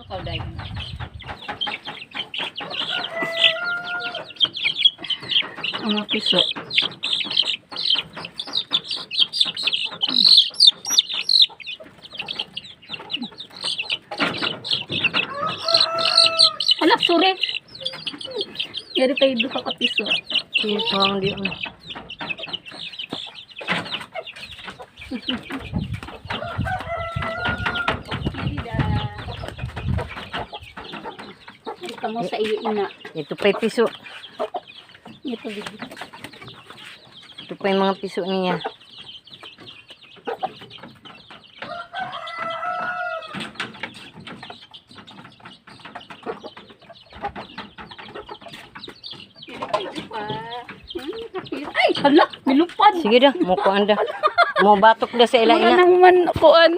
Ikaw, Day. Mga piso. Anak, sorry. Yari tayo duha ka piso. Sige, pang di ano. Ito mo sa iyo, ina. Ito pa yung piso. Ito, bibi. Ito pa yung mga piso niya. Ay, hala, nilupad. Sige dah, mo kuan dah. Mo batok dah sa ila Wala ina. nang man kuan.